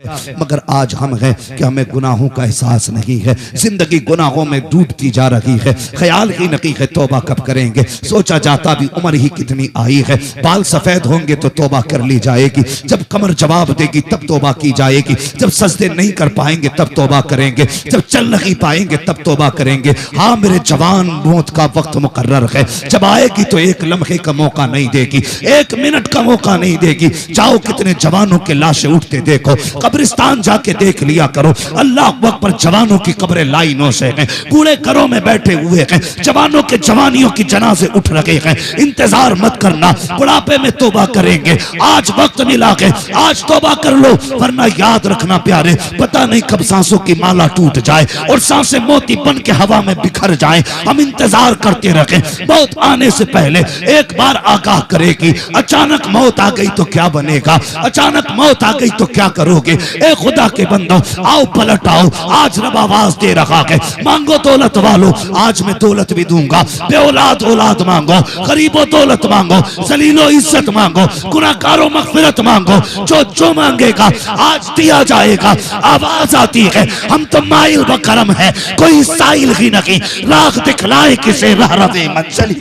मगर आज हम हैं कि हमें गुनाहों का एहसास नहीं है। जिंदगी गुनाहों में डूबती जा रही है। ख्याल ही नहीं है तौबा कब करेंगे। सोचा जाता भी उम्र ही कितनी आई है। बाल सफेद होंगे तो तौबा कर ली जाएगी। जब कमर जवाब देगी तब तौबा की जाएगी। जब सजदे नहीं कर पाएंगे तब तौबा करेंगे। जब चल नहीं पाएंगे तब तौबा करेंगे। हाँ मेरे जवान, मौत का वक्त मुकर्रर है। जब आएगी तो एक लम्हे का मौका नहीं देगी, एक मिनट का मौका नहीं देगी। जाओ कितने जवानों के लाशें उठते देखो। कब्रिस्तान जाके देख लिया करो। अल्लाह अकबर, जवानों की कब्रें लाइनों से हैं। कूड़े घरों में बैठे हुए हैं। जवानों के जवानियों की जनाजे उठ रहे हैं। इंतजार मत करना, बुढ़ापे में तौबा करेंगे। आज वक्त मिला है, आज तौबा कर लो, वरना याद रखना प्यारे, पता नहीं कब सांसों की माला टूट जाए और सांसें मोती बन के हवा में बिखर जाए। हम इंतजार करते रहे। मौत आने से पहले एक बार आगाह करेगी। अचानक मौत आ गई तो क्या बनेगा? अचानक मौत आ गई तो क्या करोगे? ए खुदा के बंदो, आओ पलट आओ। आज रब आवाज दे रहा है, मांगो दौलत वालों, आज मैं दौलत भी दूंगा। बेऔलाद औलाद मांगो, गरीबो दौलत मांगो, जलीलो इज्जत मांगो, गुनाहगारों मगफिरत मांगो। जो मांगेगा आज दिया जाएगा। आवाज आती है, हम तो माइल बकरम है, कोई साइल ही नहीं। राह दिखलाए किसे राह रवे मंजिल।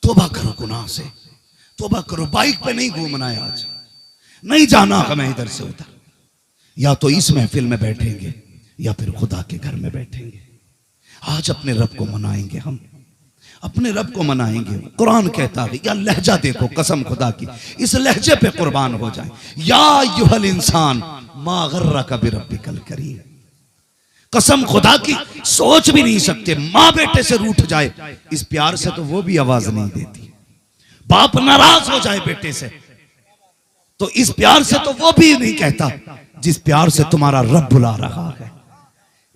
तौबा करो गुनाह से, तौबा करो। बाइक पे नहीं घूमना है, आज नहीं जाना हमें इधर से उधर। या तो इस महफिल में बैठेंगे या फिर खुदा के घर में बैठेंगे। आज अपने रब को मनाएंगे, हम अपने रब को मनाएंगे। कुरान कहता है, या लहजा देखो, कसम खुदा की, इस लहजे पे कुर्बान हो जाए। या युहल इंसान मा गर्रका बिरब्बिकल करीम। कसम खुदा की, सोच भी नहीं सकते माँ बेटे से रूठ जाए, इस प्यार से तो वो भी आवाज नहीं देती। बाप नाराज हो जाए बेटे से तो इस प्यार से तो वो भी नहीं कहता जिस प्यार से तुम्हारा रब बुला रहा है।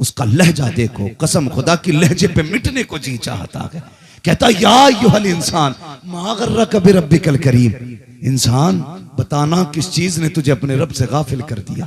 उसका लहजा देखो, कसम खुदा की, लहजे पे मिटने को जी चाहता है। कहता या युहल इंसान मा गर्रका बिरब्बिकल करीम। इंसान, बताना किस चीज ने तुझे अपने रब से गाफिल कर दिया?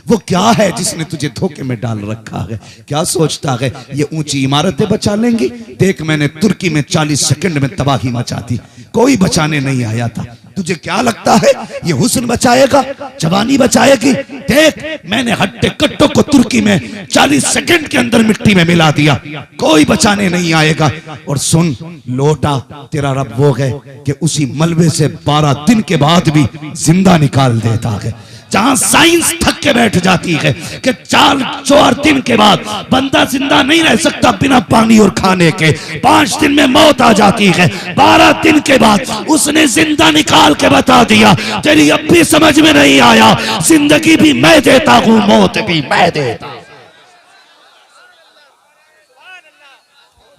वो क्या है जिसने तुझे धोखे में डाल रखा है? क्या सोचता है ये ऊंची इमारतें बचा लेंगी? देख, मैंने तुर्की में 40 सेकंड में तबाही मचा दी, कोई बचाने नहीं आया था। तुझे क्या लगता है ये हुस्न बचाएगा, जवानी बचाएगी? देख, मैंने हट्टे कट्टों को तुर्की में 40 सेकंड के अंदर मिट्टी में मिला दिया, कोई बचाने नहीं आएगा। और सुन, लौटा तेरा रब वो है कि उसी मलबे से 12 दिन के बाद भी जिंदा निकाल देता है। जहां साइंस थक के बैठ जाती है कि 4 दिन के बाद बंदा जिंदा नहीं रह सकता बिना पानी और खाने के, 5 दिन में मौत आ जाती है, 12 दिन के बाद उसने जिंदा निकाल के बता दिया, तेरी अब भी समझ में नहीं आया, जिंदगी भी मैं देता हूं, मौत भी मैं देता हूं।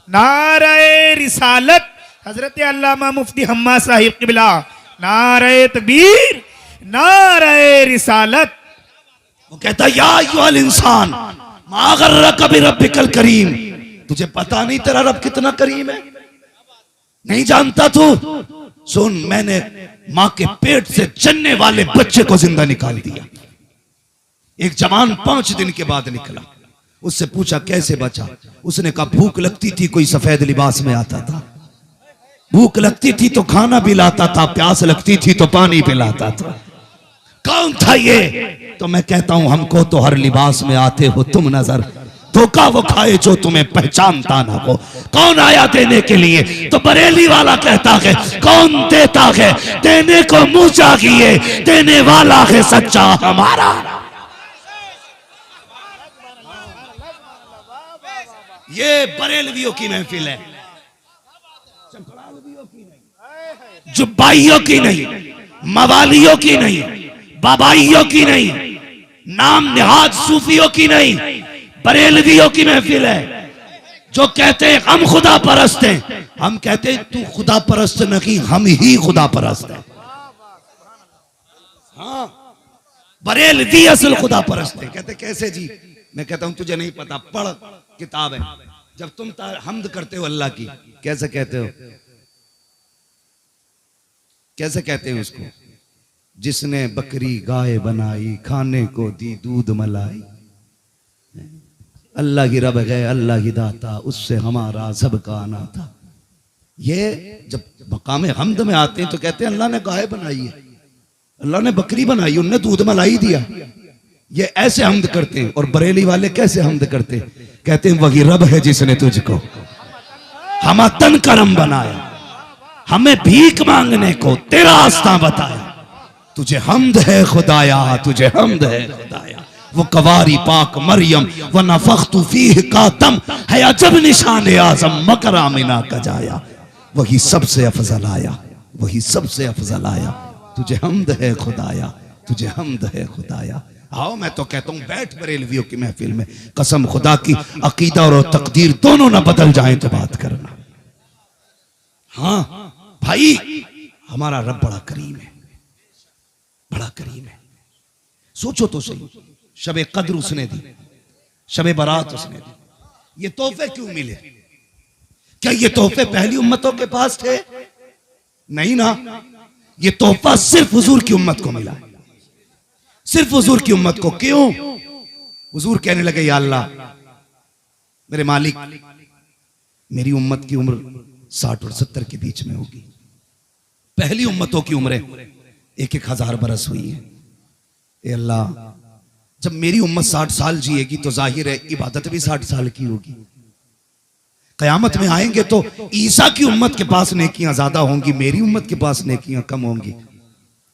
नारे रिसालत, हजरत अल्लामा मुफ्ती हम्मा साहिब किबला। नारे तकबीर, नारे रिसालत। वो कहता या अय्युहल इंसान मा गर्रका बिरब्बिकल करीम। तुझे पता नहीं तेरा रब कितना करीम है? नहीं जानता तू? सुन, मैंने मां के पेट से जन्ने वाले बच्चे को जिंदा निकाल दिया। एक जवान 5 दिन के बाद निकला। उससे पूछा कैसे बचा? उसने कहा भूख लगती थी, कोई सफेद लिबास में आता था, भूख लगती थी तो खाना भी लाता था, प्यास लगती थी तो पानी पिलाता था। कौन था ये? तो मैं कहता हूं, हमको तो हर लिबास में आते हो तुम नजर, धोखा वो खाए जो तुम्हें पहचानता ना हो। कौन आया देने के लिए? तो बरेली वाला कहता है, कौन देता है? देने को मुंह चाहिए, देने वाला है सच्चा हमारा। ये बरेलवियों की महफिल है, जुब्बाइयों की नहीं, मवालियों की नहीं, बाबाइयों की नहीं, नाम निहाज सूफियों की नहीं, बरेलवियों की महफिल है। जो कहते हैं हम खुदा परस्त हैं, हम कहते हैं तू खुदा परस्त नहीं, हम ही खुदा परस्त हैं। हाँ, बरेलवी असल खुदा परस्त है। कहते कैसे जी? मैं कहता हूं तुझे नहीं पता, पढ़, किताब है। जब तुम हमद करते हो अल्लाह की, कैसे कहते हो? कैसे कहते हैं उसको? जिसने बकरी गाय बनाई, खाने को दी दूध मलाई। अल्लाह की रब है, अल्लाह की दाता, उससे हमारा सबका आना था। ये जब मकाम हम्द में आते हैं तो कहते हैं अल्लाह ने गाय बनाई है, अल्लाह ने बकरी बनाई, उनने दूध मलाई दिया। ये ऐसे हम्द करते हैं। और बरेली वाले कैसे हम्द करते हैं? कहते हैं वही रब है जिसने तुझको हम तन करम बनाया, हमें भीख मांगने को तेरा रास्ता बताया। तुझे हम्द है खुदाया, तुझे हम्द है खुदाया। वो कवारी पाक मरियम व नफख्तु फीह का दम है अजब निशान आजम मकरा मिना कजाया। वही सबसे अफजल आया, वही सबसे अफजल आया। तुझे हम्द है खुदाया, तुझे हम्द है खुदाया। आओ मैं तो कहता हूं बैठ बरेलवियों की महफिल में, कसम खुदा की अकीदा और तकदीर दोनों ना बदल जाए तो बात करना। हाँ भाई, हमारा रब बड़ा करीम है, बड़ा करीम है। सोचो तो सही, शबे कद्र उसने दी, शबे बारात उसने दी। ये तोहफे क्यों मिले? क्या ये तोहफे पहली उम्मतों के पास थे? नहीं ना, ये तोहफा सिर्फ हुजूर की उम्मत को मिला, सिर्फ हुजूर की उम्मत को। क्यों? हुजूर कहने लगे या अल्लाह मेरे मालिक, मेरी उम्मत की उम्र 60 और 70 के बीच में होगी। पहली उम्मतों की उम्रें 1,000 बरस हुई है। ए अल्लाह, जब मेरी उम्मत 60 साल जिएगी तो जाहिर है इबादत भी 60 साल की होगी। कयामत में आएंगे तो ईसा की उम्मत के पास नेकियां ज्यादा होंगी, मेरी उम्मत के पास नेकियां कम होंगी।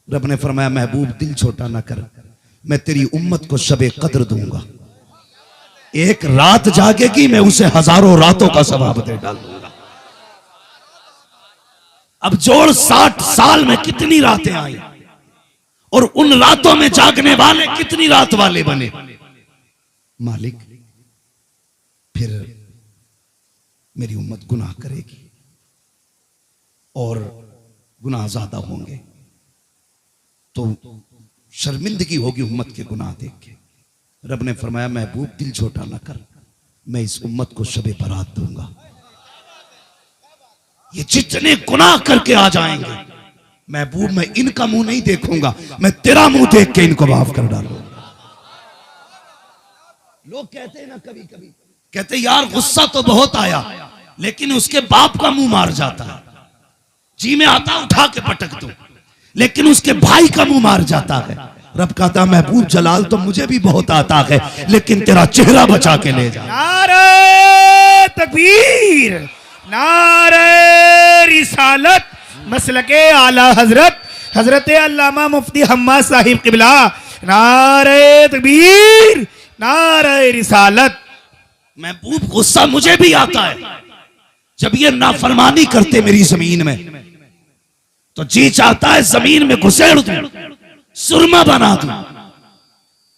रब ने फरमाया महबूब दिल छोटा ना कर, मैं तेरी उम्मत को शबे कद्र दूंगा। एक रात जागेगी, मैं उसे हजारों रातों का सवाब दे डालूंगा। अब जोड़ 60 साल में कितनी रातें आई और उन रातों में जागने वाले कितनी रात वाले बने। मालिक फिर मेरी उम्मत गुनाह करेगी और गुनाह ज्यादा होंगे तो शर्मिंदगी होगी उम्मत के गुनाह देख के। रब ने फरमाया महबूब दिल छोटा ना कर, मैं इस उम्मत को शबे बरात दूंगा। ये जितने गुनाह करके आ जाएंगे महबूब, मैं इनका मुंह नहीं देखूंगा, मैं तेरा मुंह देख के इनको माफ कर डालूंगा। लोग कहते हैं ना, कभी कभी कहते यार गुस्सा तो बहुत आया, लेकिन उसके बाप का मुंह मार जाता है। जी में आता उठा के पटक दो, लेकिन उसके भाई का मुंह मार जाता है। रब कहता महबूब जलाल तो मुझे भी बहुत आता है, लेकिन तेरा चेहरा बचा के ले जा। नारे तकबीर, नारे रिसालत, मसलके आला हजरत हजरत अल्लामा मुफ्ती हम्मा साहिब किबला। नारे तकबीर, नारे रिसालत। महबूब गुस्सा मुझे भी आता है, जब ये नाफरमानी करते मेरी जमीन में तो जी चाहता है जमीन में घुसेड़ दूं, सुरमा बना दूं।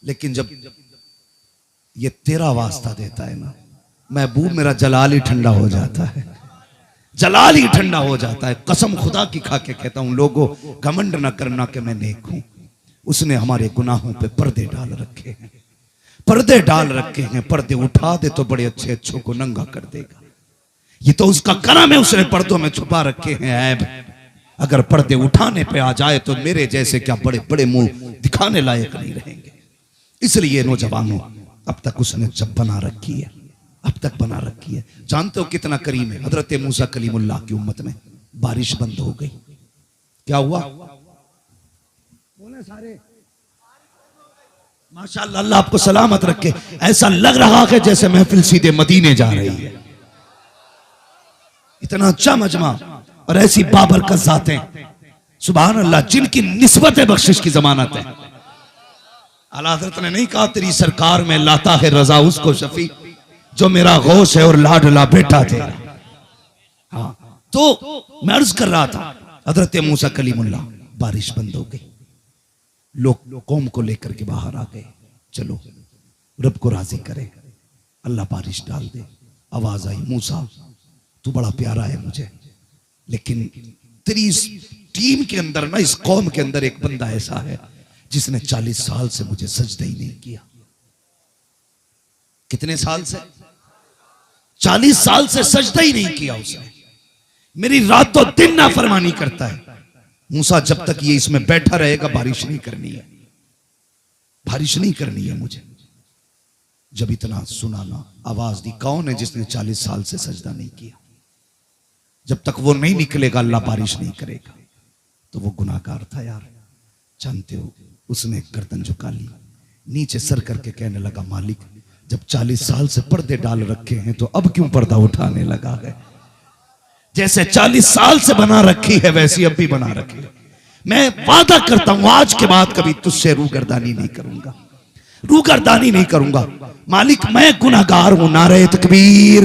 लेकिन जब ये तेरा वास्ता देता है ना महबूब, मेरा जलाल ही ठंडा हो जाता है, जलाल ही ठंडा हो जाता है। कसम खुदा की खा के कहता हूं लोगों, घमंड ना करना कि मैं नेक हूं। उसने हमारे गुनाहों पे पर्दे डाल रखे हैं, पर्दे डाल रखे हैं। पर्दे उठा दे तो बड़े अच्छे अच्छों को नंगा कर देगा। ये तो उसका करम है, उसने पर्दों में छुपा रखे हैं ऐब। अगर पर्दे उठाने पे आ जाए तो मेरे जैसे क्या बड़े बड़े मुंह दिखाने लायक नहीं रहेंगे। इसलिए नौजवानों, अब तक उसने जब बना रखी है, अब तक बना रखी है। जानते हो कितना करीम है? हजरत मूसा कलीमुल्लाह की उम्मत में बारिश बंद हो गई। क्या हुआ? बोले सारे माशाअल्लाह, अल्लाह आपको सलामत रखे। ऐसा लग रहा है जैसे महफिल सीधे मदीने जा रही है। इतना अच्छा मजमा और ऐसी बाबरकत जातें, सुभान अल्लाह, जिनकी निस्बत बख्शिश की जमानत है। आला हजरत ने नहीं कहा तेरी सरकार में लाता है रजा उसको शफी जो मेरा गौस है और लाडला बेटा तेरा। हाँ, तो मैं अर्ज कर रहा था, हजरत मूसा कलीमुल्लाह, बारिश बंद हो गई। लोग कौम को लेकर के बाहर आ गए, चलो रब को राजी करे, अल्लाह बारिश डाल दे। आवाज आई, मूसा तू बड़ा प्यारा है मुझे, लेकिन तेरी इस टीम के अंदर ना, इस कौम के अंदर एक बंदा ऐसा है जिसने 40 साल से मुझे सजदा ही नहीं किया। कितने साल से? 40 साल से सजदा ही नहीं किया उसने। मेरी रातों दिन नाफरमानी करता है। मूसा जब तक ये इसमें बैठा रहेगा बारिश नहीं करनी है, बारिश नहीं करनी है मुझे। जब इतना सुना ना, आवाज दी, कौन है जिसने 40 साल से सजदा नहीं किया? जब तक वो नहीं निकलेगा अल्लाह बारिश नहीं करेगा। तो वो गुनाहगार था यार, जानते हो। उसने गर्दन झुका ली, नीचे सर करके कहने लगा, मालिक जब 40 साल से पर्दे डाल रखे हैं तो अब क्यों पर्दा उठाने लगा है? जैसे 40 साल से बना रखी है वैसी अब भी बना रखी है। मैं वादा करता हूं आज के बाद कभी तुझसे रूगर्दानी नहीं करूंगा, रूगर्दानी नहीं करूंगा। मालिक मैं गुनाहगार हूं। नारे तकबीर,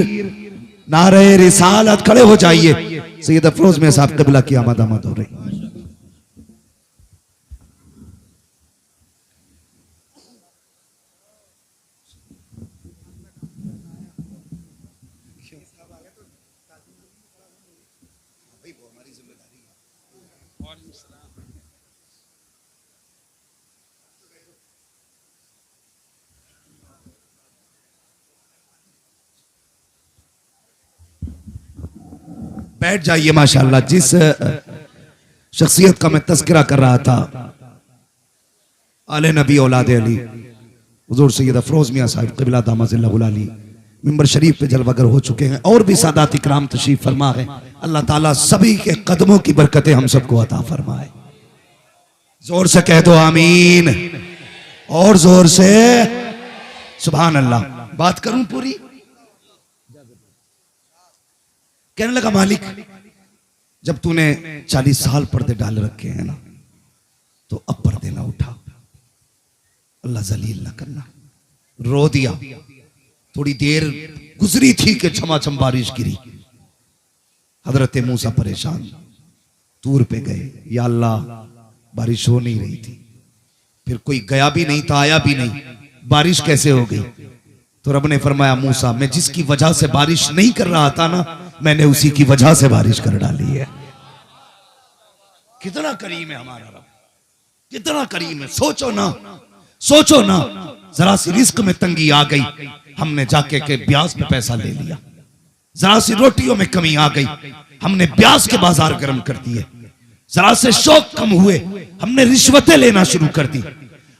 नारे रिसालत। खड़े हो जाइए। सैयद अफरोज में साहब कबिला की आमद आमद हो रही। बैठ जाइए। माशाअल्लाह, जिस शख्सियत का मैं तस्करा कर रहा था, आले नबी औलादे अली हुजूर सैयद अफरोज मियां साहिब क़िबला दामजिल्लाहुल अली मिंबर शरीफ पे जलवागर हो चुके हैं, और भी सादात इकराम तशरीफ फरमा है। अल्लाह ताला सभी के कदमों की बरकतें हम सबको अता फरमाए। जोर से कह दो आमीन, और जोर से सुभान अल्लाह। बात करूं पूरी? कहने लगा, मालिक जब तूने 40 साल पर्दे डाल रखे हैं ना, तो अब पर्दे ना उठा, अल्लाह जलील ना करना। रो दिया। थोड़ी देर गुजरी थी कि छमाछम बारिश गिरी। हजरत मूसा परेशान, तूर पे गए, या अल्लाह बारिश हो नहीं रही थी। फिर कोई गया भी नहीं था, आया भी नहीं, बारिश कैसे हो गई? तो रब ने फरमाया, मूसा मैं जिसकी वजह से बारिश नहीं कर रहा था ना, मैंने उसी की वजह से बारिश कर डाली है। कितना करीम है हमारा रब, कितना करीम है। सोचो ना, सोचो ना, जरा सी रिस्क में तंगी आ गई, हमने जाके के ब्याज पे पैसा ले लिया। जरा सी रोटियों में कमी आ गई, हमने ब्याज के बाजार गर्म कर दिए। जरा से शौक कम हुए, हमने रिश्वतें लेना शुरू कर दी।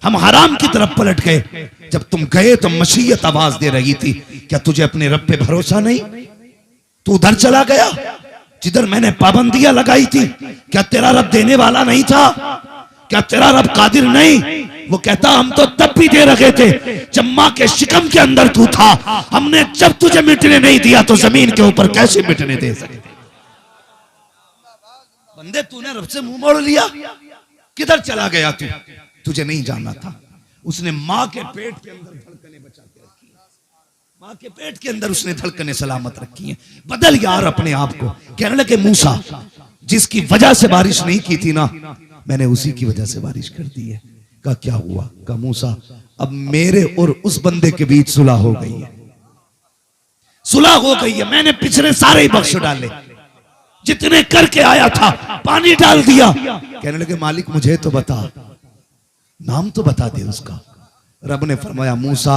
हम हराम की तरफ पलट गए। जब तुम गए तो मशीयत आवाज दे रही थी, क्या तुझे अपने रब पे भरोसा नहीं? तू उधर चला गया जिधर मैंने पाबंदियां लगाई थी। क्या तेरा रब देने वाला नहीं था? क्या तेरा रब कादिर नहीं? वो कहता, हम तो तब भी दे रखे थे जब मां के शिकम के अंदर तू था। हमने जब तुझे मिटने नहीं दिया तो जमीन के ऊपर कैसे मिटने दे सकते? बंदे तूने रब से मुंह मोड़ लिया, किधर चला गया तू? तुझे नहीं जानना था। उसने मां के पेट के अंदर धड़कने बचा के रखी है, मां के पेट के अंदर उसने धड़कने सलामत रखी हैं। बदल यार अपने आप को। कहने लगे, मूसा जिसकी वजह से बारिश नहीं की थी ना, मैंने उसी की वजह से बारिश कर दी है। कहा क्या हुआ? कहा मूसा अब मेरे और उस बंदे के बीच सुलह हो गई है, सुलह हो गई है। मैंने पिछले सारे ही बख्श डाले, जितने करके आया था पानी डाल दिया। कहने लगे, मालिक मुझे तो बता, नाम तो बता दे उसका। रब ने फरमाया, मूसा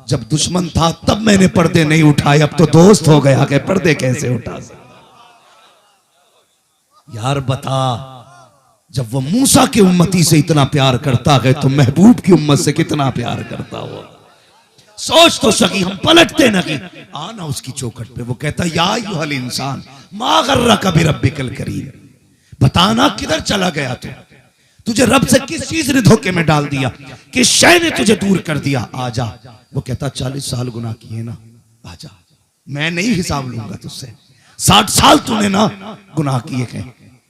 जब दुश्मन था तब मैंने पर्दे नहीं उठाए, अब तो दोस्त हो गया कि पर्दे कैसे उठा सकते? यार बता, जब वो मूसा की उम्मती से इतना प्यार करता है तो महबूब की उम्मत से कितना प्यार करता हो। सोच तो सकी, हम पलटते नहीं। आना उसकी चौखट पे, वो कहता, या अय्युहल इंसान मा गर्रका बिरब्बिकल करीम। बताना किधर चला गया तू? तुझे रब से किस चीज ने धोखे में डाल दिया, किस शय ने तुझे दूर कर दिया? आजा। वो कहता, 40 साल गुनाह किए ना, आजा, मैं नहीं हिसाब लूंगा तुझसे। 60 साल तूने ना गुनाह किए हैं,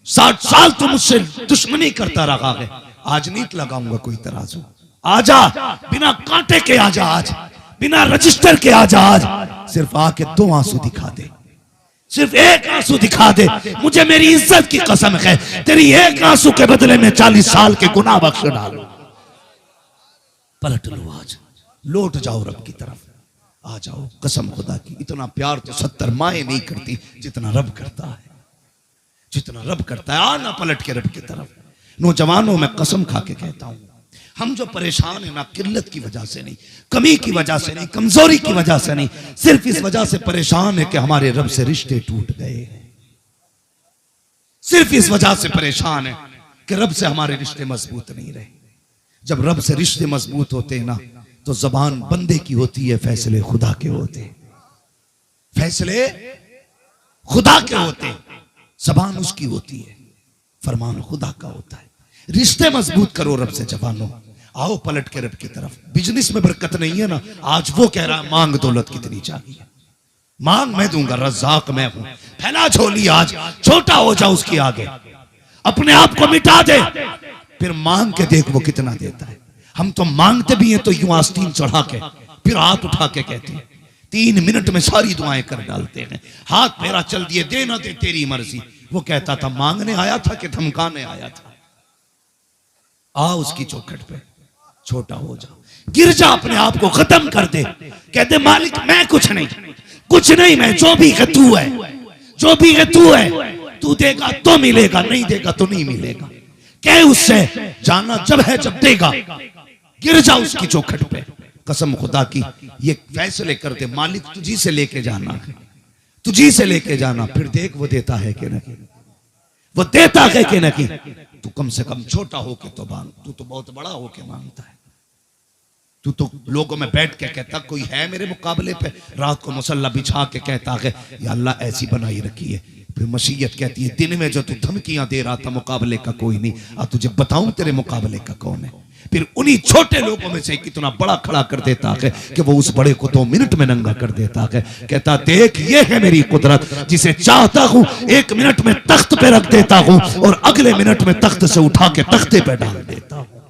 60 साल तू मुझसे दुश्मनी करता रहा है। आज नहीं लगाऊंगा कोई तराजू। आजा, बिना कांटे के आजा, आज बिना रजिस्टर के आजा, आज सिर्फ आके 2 आंसू दिखा दे, सिर्फ 1 आंसू दिखा दे। मुझे मेरी इज्जत की कसम है, तेरी 1 आंसू के बदले में 40 साल के गुनाह बख्श डालो। पलट लो, आज लौट जाओ रब की तरफ, आ जाओ। कसम खुदा की, इतना प्यार तो 70 माएं नहीं करती जितना रब करता है, जितना रब करता है। आना पलट के रब की तरफ। नौजवानों में कसम खा के कहता हूं, हम जो परेशान है ना, किल्लत की वजह से नहीं, कमी की वजह से नहीं, कमजोरी की वजह से नहीं, सिर्फ इस वजह से परेशान है कि हमारे रब से रिश्ते टूट गए हैं। सिर्फ इस वजह से परेशान है कि रब से हमारे रिश्ते मजबूत नहीं रहे। जब रब से रिश्ते मजबूत होते हैं ना तो जबान बंदे की होती है, फैसले खुदा के होते हैं। फैसले खुदा के होते हैं, जबान उसकी होती है, फरमान खुदा का होता है। रिश्ते मजबूत करो रब से जवानों। आओ पलट के रब की तरफ। बिजनेस में बरकत नहीं है ना, आज वो कह रहा है मांग दौलत कितनी चाहिए, मांग मैं दूंगा, रज़ाक मैं हूं। फैला झोली आज, छोटा हो जा उसके आगे, अपने आप को मिटा दे, फिर मांग के देख वो कितना देता है। हम तो मांगते भी हैं तो यूं आस्तीन चढ़ा के, फिर हाथ उठा के कहते हैं 3 मिनट में सारी दुआएं कर डालते हैं। हाथ मेरा चल दिए, दे ना दे तेरी मर्जी। वो कहता था मांगने आया था कि धमकाने आया था। आ उसकी चौखट पे, छोटा हो जा, गिर जा, अपने आप को खत्म कर दे, कहते मालिक मैं कुछ नहीं, कुछ नहीं, मैं जो भी है तू है, जो भी है तू है, तू देगा तो मिलेगा, नहीं देगा तो नहीं मिलेगा। कह उससे जाना जब है जब देगा, गिर जा उसकी चौखट पे। कसम खुदा की ये फैसले कर दे, मालिक तुझी से लेके जाना है, तुझी से लेके जाना, फिर देख वो देता है कि नहीं, वो देता है कि नहीं। तू कम से कम छोटा होके तो मांग, तू तो बहुत बड़ा होके मांगता है। तू तो लोगों में बैठ के कहता कोई है मेरे मुकाबले पे, रात को मुसल्ला बिछा के कहता है या अल्लाह ऐसी बनाई रखी है। फिर मशीयत कहती है दिन में जो तू धमकियां दे रहा था मुकाबले का कोई नहीं, अब तुझे बताऊं तेरे मुकाबले का कौन है। फिर उन्हीं छोटे लोगों में से कितना बड़ा खड़ा कर देता है कि वो उस बड़े को 2 मिनट में नंगा कर देता है। कहता देख ये है मेरी कुदरत, जिसे चाहता हूं 1 मिनट में तख्त पे रख देता हूं और अगले मिनट में तख्त से उठा के तख्ते पे डाल देता हूं।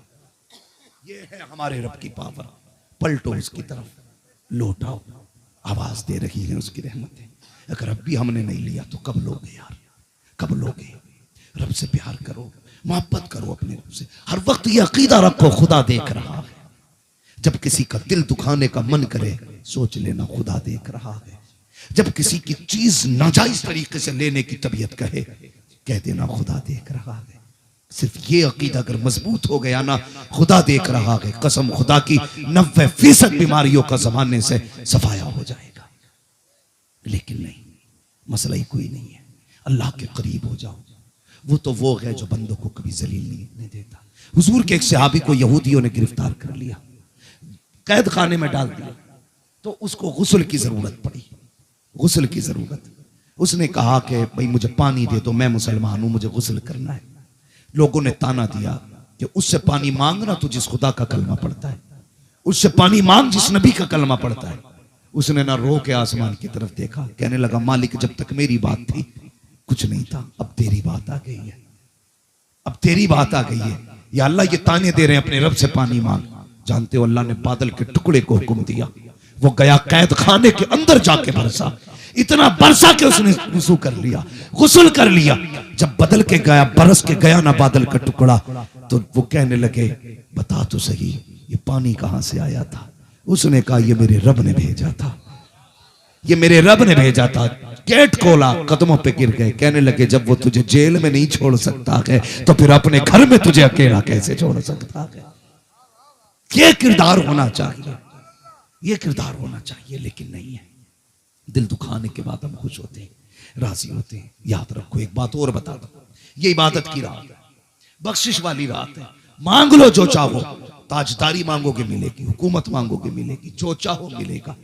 ये है हमारे रब की पावर। पलटो उसकी तरफ, लौटाओ, आवाज दे रही है उसकी रहमतें। अगर अब भी हमने नहीं लिया तो कब लोगे यार, कब लोगे। रब से प्यार करो, मोहब्बत करो अपने रब से। हर वक्त ये अकीदा रखो खुदा देख रहा है। जब किसी का दिल दुखाने का मन करे सोच लेना खुदा देख रहा है। जब किसी की चीज नाजायज तरीके से लेने की तबीयत कहे कह देना खुदा देख रहा है। सिर्फ ये अकीदा अगर मजबूत हो गया ना, खुदा देख रहा है, कसम खुदा की 90% बीमारियों का जमाने से सफाया हो जाएगा। लेकिन नहीं, मसला ही कोई नहीं है। अल्लाह के करीब हो जाओ, वो तो वो है जो बंदों को कभी जलील नहीं देता। हुजूर के एक सहाबी को यहूदियों ने गिरफ्तार कर लिया, कैद खाने में डाल दिया, तो उसको गुस्ल की जरूरत पड़ी, गुस्ल की जरूरत। उसने कहा कि भाई मुझे पानी दे दो, मैं मुसलमान हूं, मुझे गुस्ल करना है। लोगों ने ताना दिया कि उससे पानी मांगना तो जिस खुदा का कलमा पड़ता है, उससे पानी मांग जिस नबी का कलमा पड़ता है। उसने ना रो के आसमान की तरफ देखा, कहने लगा मालिक जब तक मेरी बात थी कुछ नहीं था, अब तेरी बात आ गई है, अब तेरी बात आ गई है। या अल्लाह ये ताने दे रहे हैं अपने रब से पानी मांग। जानते हो अल्लाह ने बादल के टुकड़े को हुक्म दिया, वो गया कैद खाने के अंदर जाके बरसा, इतना बरसा के उसने वुज़ू कर लिया, गुस्ल कर लिया। जब बदल के गया, बरस के गया ना बादल का टुकड़ा, तो वो कहने लगे बता तो सही ये पानी कहां से आया था। उसने कहा ये मेरे रब ने भेजा था, ये मेरे रब ने भेजा था। गेट खोला, कदमों पे गिर गए, कहने लगे जब वो तुझे जेल में नहीं छोड़ सकता है तो फिर अपने घर में तुझे अकेला कैसे छोड़ सकता है। ये किरदार होना चाहिए, ये किरदार होना चाहिए, लेकिन नहीं है। दिल दुखाने के बाद हम खुश होते हैं, राजी होते हैं। याद रखो एक बात और बता दो, ये इबादत की रात है, बख्शिश वाली रात है। मांग लो जो चाहो, ताजदारी मांगोगे मिलेगी, हुकूमत मांगोगे मिलेगी, जो चाहो मिलेगा,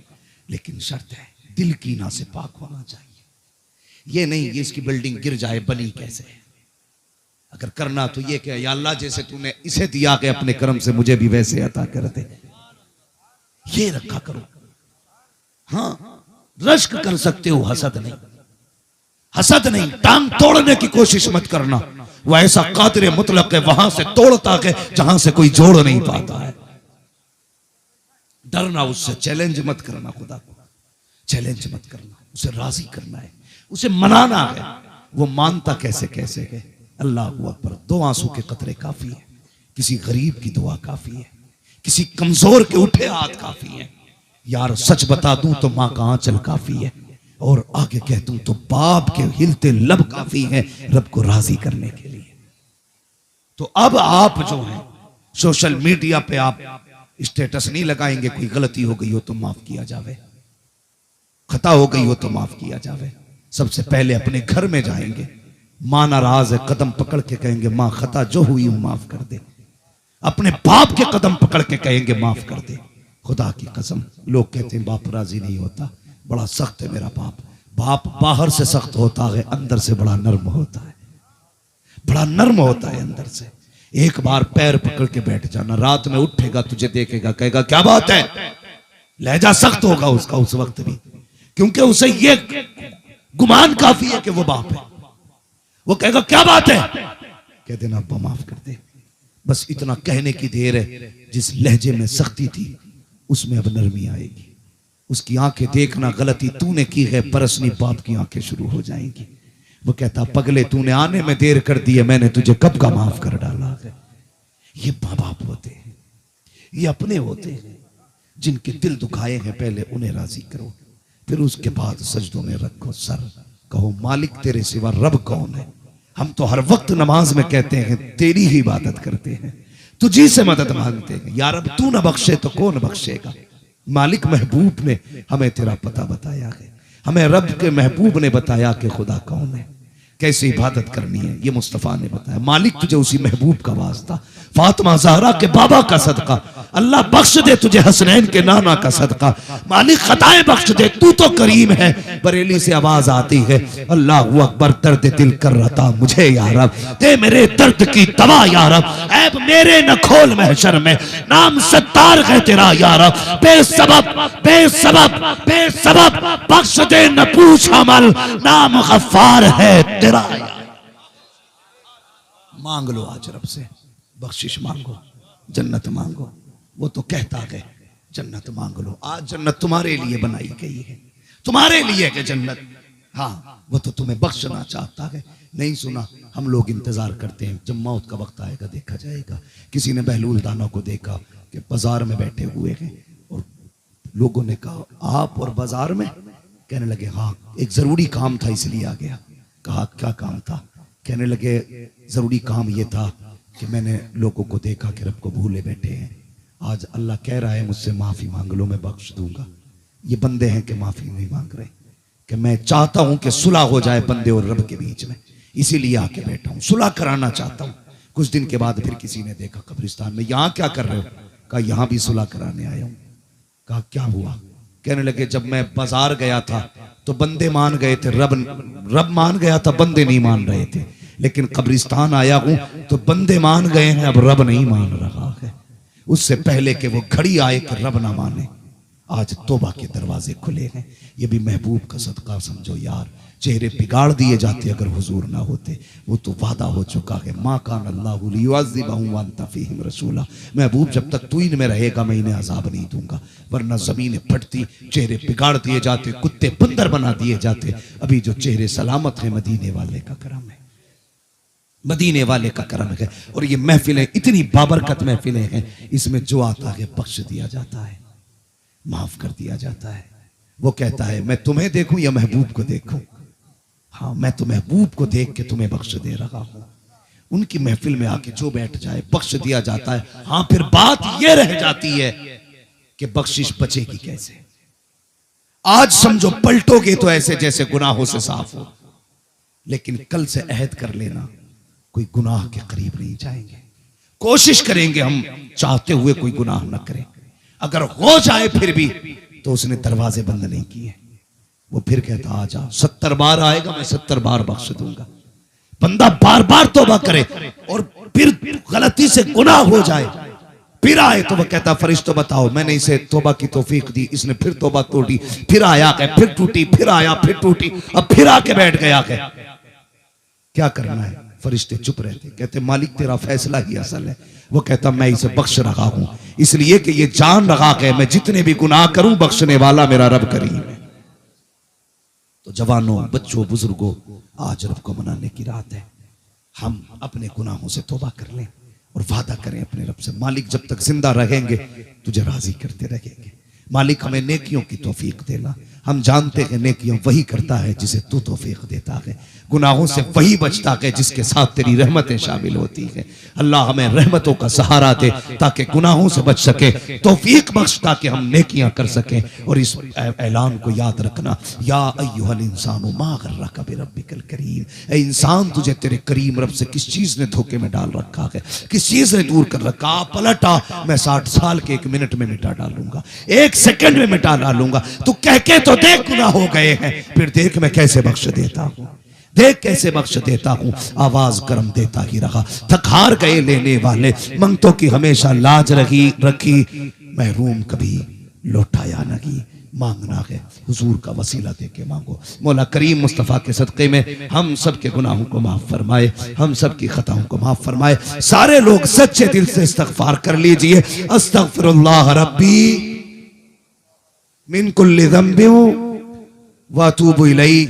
लेकिन शर्त है दिल कीना से पाक होना चाहिए। ये नहीं ये इसकी बिल्डिंग गिर जाए बनी कैसे। अगर करना तो ये क्या, या अल्लाह जैसे तूने इसे दिया कि अपने कर्म से मुझे भी वैसे अता कर दे, ये रखा करो। हाँ रश्क कर सकते हो, हसद नहीं, हसद नहीं। टांग तोड़ने की कोशिश मत करना, वो ऐसा कादिर मुतलक है, वहां से तोड़ता है जहां से कोई जोड़ नहीं पाता है। डरना उससे, चैलेंज मत करना, खुदा को चैलेंज मत करना, उसे राजी करना है, उसे मनाना है। वो मानता कैसे कैसे है। अल्लाह अकबर। 2 आंसू के कतरे काफी है, किसी गरीब की दुआ काफी है, किसी कमजोर के उठे हाथ काफी है। यार सच बता दूं तो मां का आंचल काफी है, और आगे कह दूं तो बाप के हिलते लब काफी है रब को राजी करने के लिए। तो अब आप जो है सोशल मीडिया पे आप स्टेटस नहीं लगाएंगे, कोई गलती हो गई हो तो माफ किया जावे, खता हो गई हो तो माफ किया जावे। सबसे पहले अपने घर में जाएंगे, माँ नाराज है, कदम पकड़ के कहेंगे माँ खता जो हुई हूं माफ कर दे। अपने बाप के कदम पकड़ के कहेंगे माफ कर दे। खुदा की कसम, लोग कहते हैं बाप राजी नहीं होता, बड़ा सख्त है मेरा बाप। बाप बाहर से सख्त होता है, अंदर से बड़ा नर्म होता है, बड़ा नर्म होता है अंदर से। एक बार पैर पकड़ के बैठ जाना, रात में उठेगा तुझे देखेगा कहेगा क्या बात है। लहजा सख्त होगा उसका उस वक्त भी, क्योंकि उसे ये गुमान काफी है कि वो बाप है। वो कहेगा क्या बात है, कह देना अब्बा माफ कर दे। बस इतना कहने की देर है, जिस लहजे में सख्ती थी उसमें अब नरमी आएगी। उसकी आंखें देखना गलती तूने की है, परसनी बाप की आंखें शुरू हो जाएंगी। वो कहता पगले तूने आने में देर कर दी है, मैंने तुझे कब का माफ कर डाला है। ये माँ बाप होते हैं, ये अपने होते हैं, जिनके दिल दुखाए हैं पहले उन्हें राजी करो, फिर उसके बाद सजदों में रखो सर, कहो मालिक तेरे सिवा रब कौन है। हम तो हर वक्त नमाज में कहते हैं तेरी ही इबादत करते हैं, तुझी से मदद मांगते हैं, या रब तू न बख्शे तो कौन बख्शेगा। मालिक महबूब ने हमें तेरा पता बताया है, हमें रब के महबूब ने बताया कि खुदा कौन है, कैसे इबादत करनी है, ये मुस्तफ़ा ने बताया। मालिक तुझे उसी महबूब का वास्ता, फातिमा ज़हरा के बाबा का सदका, अल्लाह बख्श दे तुझे हसनैन के नाना का सदका। मालिक खताएं बख्श दे, तू तो करीम है। बरेली से आवाज आती है अल्लाहू अकबर, दर्द दिल कर रहा मुझे या रब, दे मेरे दर्द की दवा या रब, ऐब मेरे न खोल महशर में, नाम सत्तार है तेरा या रब, बेसबब बेसबब बेसबब बख्श दे न पूछ अमल, नाम गफ्फार है तेरा। मांग लो आज रब से, बख्शिश मांगो, जन्नत मांगो। वो तो कहता है जन्नत मांग लो, आज जन्नत तुम्हारे लिए बनाई गई है, तुम्हारे लिए है जन्नत। हाँ, वो तो तुम्हें बख्शना चाहता है। नहीं सुना, हम लोग इंतजार करते हैं जब मौत का वक्त आएगा देखा जाएगा। किसी ने बहलूल दाना को देखा कि बाजार में बैठे हुए हैं, और लोगों ने कहा आप और बाजार में, कहने लगे हाँ एक जरूरी काम था इसलिए आ गया। कहा क्या काम था, कहने लगे जरूरी काम ये था कि मैंने लोगों को देखा कि रब को भूले बैठे हैं, आज अल्लाह कह रहा है मुझसे माफी मांग लो मैं बख्श दूंगा। ये बंदे हैं कि माफी नहीं मांग रहे, कि मैं चाहता हूं कि सुलह हो जाए बंदे और रब के बीच में, इसीलिए आके बैठा हूं, सुलह कराना चाहता हूं। कुछ दिन के बाद फिर किसी ने देखा कब्रिस्तान में, यहां क्या कर रहे हो, कहा यहां भी सुलह कराने आया हूं। कहा क्या हुआ, कहने लगे जब मैं बाजार गया था तो बंदे मान गए थे, रब मान गया था, बंदे नहीं मान रहे थे, लेकिन कब्रिस्तान आया हूं तो बंदे मान गए हैं, अब रब नहीं मान रहा है। उससे पहले कि वो घड़ी आए कि रब ना माने, आज तौबा के दरवाजे खुले हैं। ये भी महबूब का सदका समझो यार। चेहरे बिगाड़ दिए जाते अगर हुजूर ना होते, वो तो वादा हो चुका है, माँ कान अल्लाहु लियुअज़्ज़िबहुम व अंत फ़ीहिम रसूला। महबूब जब तक तू इनमें रहेगा मैं इन्हें अजाब नहीं दूंगा, वरना जमीनें फटती, चेहरे बिगाड़ दिए जाते, कुत्ते बंदर बना दिए जाते। अभी जो चेहरे सलामत है मदीने वाले का करम है, मदीने वाले का करम है। और ये महफिलें इतनी बाबरकत महफिलें हैं, इसमें जो आता है बख्श दिया जाता है, माफ कर दिया जाता है। वो कहता है मैं तुम्हें देखूं या महबूब को देखूं, हाँ मैं तो महबूब को देख के तुम्हें बख्श दे रहा हूं। उनकी महफिल में आके जो बैठ जाए बख्श दिया जाता है। हाँ फिर बात यह रह जाती है कि बख्शिश बचेगी कैसे। आज समझो पलटोगे तो ऐसे जैसे गुनाहों से साफ हो, लेकिन कल से अहद कर लेना कोई गुनाह के करीब नहीं जाएंगे। कोशिश करेंगे हम चाहते हुए कोई गुनाह न करें, अगर हो जाए फिर भी तो उसने दरवाजे बंद नहीं किए। वो फिर कहता आ जा, 70 बार आएगा मैं 70 बार बख्श दूंगा। बंदा बार बार तौबा करे और फिर गलती से गुनाह हो जाए, फिर आए तो वह कहता फरिश्तों बताओ मैंने इसे तौबा की तौफीक दी, इसने फिर तौबा तोड़ी, फिर आया है, फिर टूटी, फिर आया, फिर टूटी, अब फिर आके बैठ गया है, क्या करना है। फरिश्ते चुप रहते, कहते मालिक तेरा फैसला ही असल है। वो कहता मैं इसे बख्श रहा हूं इसलिए कि ये जान रहा है मैं जितने भी गुनाह करूं बख्शने वाला मेरा रब करीम है। तो जवानों, बच्चों, बुजुर्गों, आज रब को मनाने की रात है। हम अपने गुनाहों से तौबा कर लें और वादा करें अपने रब से, मालिक जब तक जिंदा रहेंगे तुझे राजी करते रहेंगे। मालिक हमें नेकियों की तौफीक देना, हम जानते हैं नेकियां वही करता है जिसे तू तौफीक देता है, गुनाहों से वही बचता है जिसके साथ तेरी रहमतें शामिल होती हैं। अल्लाह हमें रहमतों का सहारा दे ताकि गुनाहों से बच सके, तौफीक बख्श ताकि हम नेकियां कर सकें। और इस ऐलान को याद रखना, या अय्युहल इंसानु मा गर्रका बिरब्बिकल करीम, ए इंसान तुझे तेरे करीम रब से किस चीज ने धोखे में डाल रखा है, किस चीज ने दूर कर रखा। पलटा, मैं 60 साल के 1 मिनट में मिटा डालूंगा, 1 सेकंड में मिटा डालूंगा। तू कह के तो देख गुनाह हो गए हैं, फिर देख मैं कैसे बख्श देता हूं, देख कैसे बख्श देता हूं। आवाज गर्म देता ही रहा, थक हार गए लेने वाले, मंगतों की हमेशा लाज रखी, महरूम कभी लौटाया नहीं। मांगना है हुजूर का वसीला दे के मांगो। मौला करीम मुस्तफ़ा के सदक़े में हम सब के गुनाहों को माफ फरमाए, हम सब की खताओं को माफ फरमाए। सारे लोग सच्चे दिल से इस्तग़फ़ार कर लीजिए। अस्तग़फ़िरुल्लाह रब्बी मिन कुल्लि ज़ंबिन व अतूबु इलैहि।